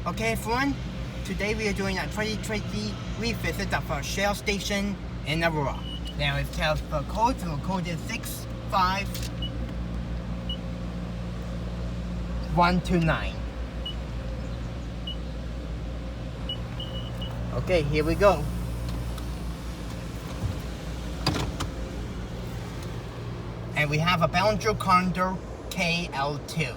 Okay everyone, today we are doing a 2020 revisit of our Shell station in Aurora. Now it tells the code, so the code is 65129. Okay, here we go. And we have a Belanger Kondor KL2.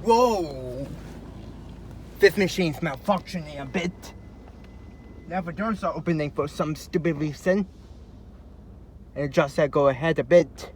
Whoa! This machine's malfunctioning a bit. Now the doors are opening for some stupid reason. And it just said go ahead a bit.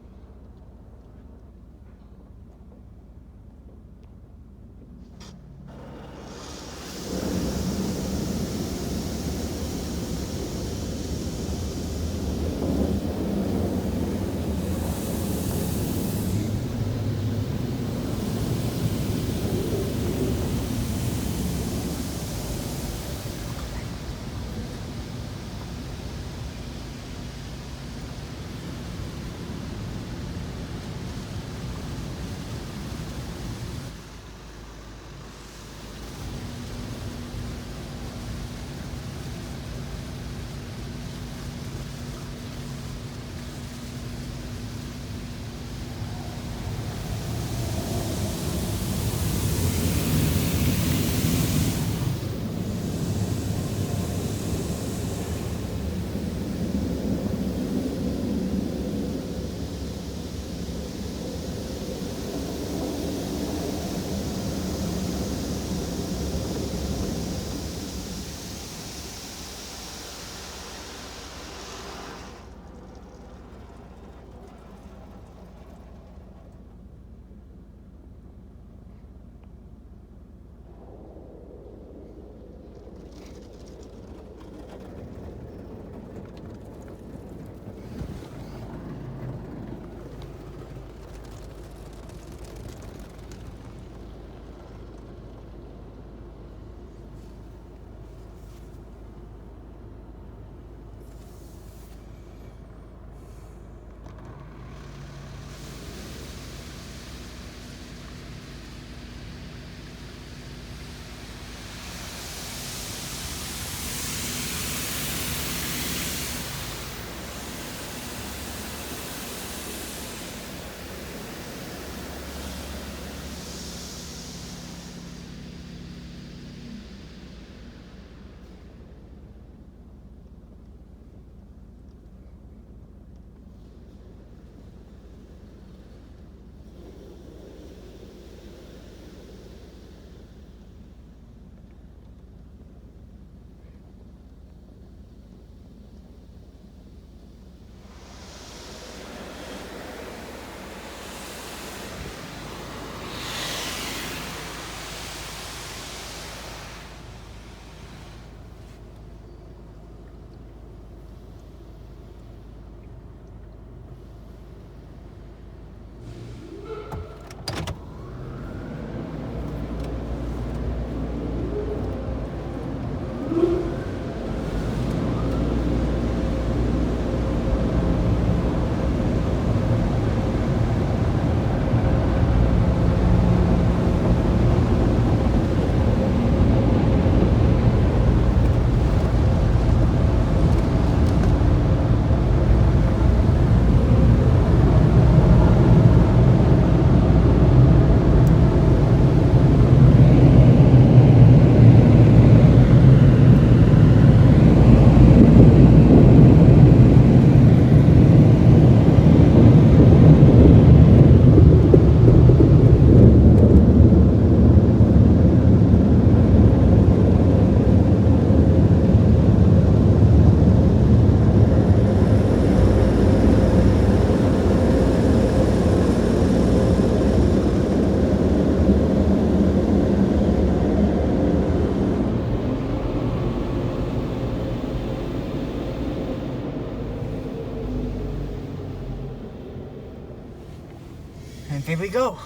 There we go.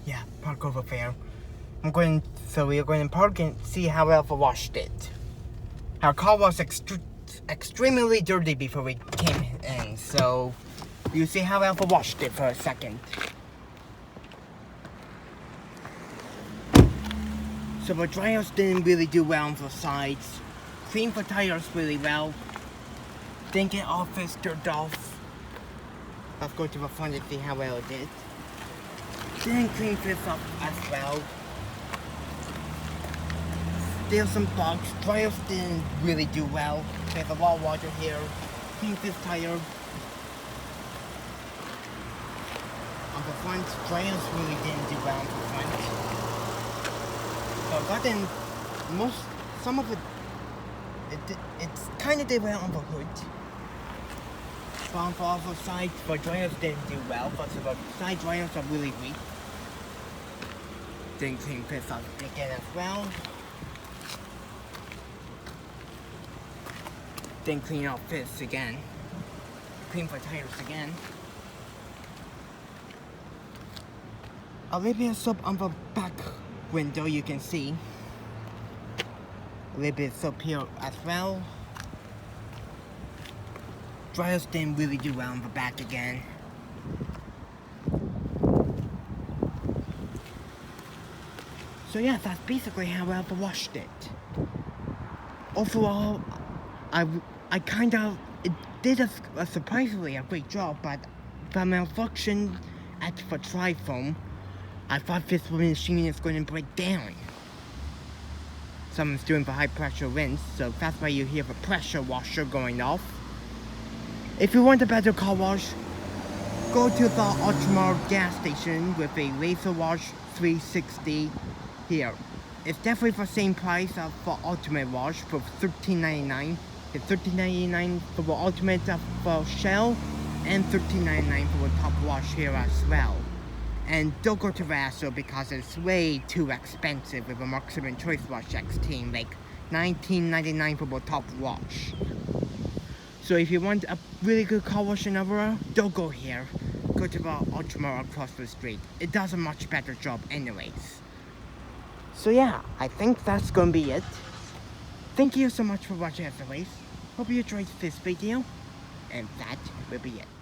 Yeah, park over there. So we're going to park and see how Alpha washed it. Our car was extremely dirty before we came in, so you see how Alpha washed it for a second. So the dryers didn't really do well on the sides. Cleaned the tires really well. Didn't get all this dirt off. Let's go to the front and see how well it did. Didn't clean this up as well. Still some bugs. Dryers didn't really do well. There's a lot of water here. Cleaned this tire. On the front, dryers really didn't do well on the front. So gotten some of it, it's kind of did well on the hood. But on the other side, the dryers didn't do well, but the side dryers are really weak. Didn't clean this up again as well. Didn't clean up this again. Clean the tires again. A little bit of soap on the back window, you can see. A little bit of soap here as well. Dryers didn't really do well on the back again. So yeah, that's basically how I washed it. Overall, I kind of, it did a surprisingly a great job, but the malfunction at the tri-foam, I thought this machine is going to break down. Someone's doing the high pressure rinse, so that's why you hear the pressure washer going off. If you want a better car wash, go to the Aurora gas station with a laser wash 360 here. It's definitely the same price as for Ultimate Wash for $13.99. It's $13.99 for the Ultimate for Shell and $13.99 for the Top Wash here as well. And don't go to Vassal because it's way too expensive with a Maximum Choice Wash X-Team, like $19.99 for the Top Wash. So if you want a really good car wash in Aurora, don't go here. Go to the Ultramar across the street. It does a much better job anyways. So yeah, I think that's gonna be it. Thank you so much for watching as always. Hope you enjoyed this video. And that will be it.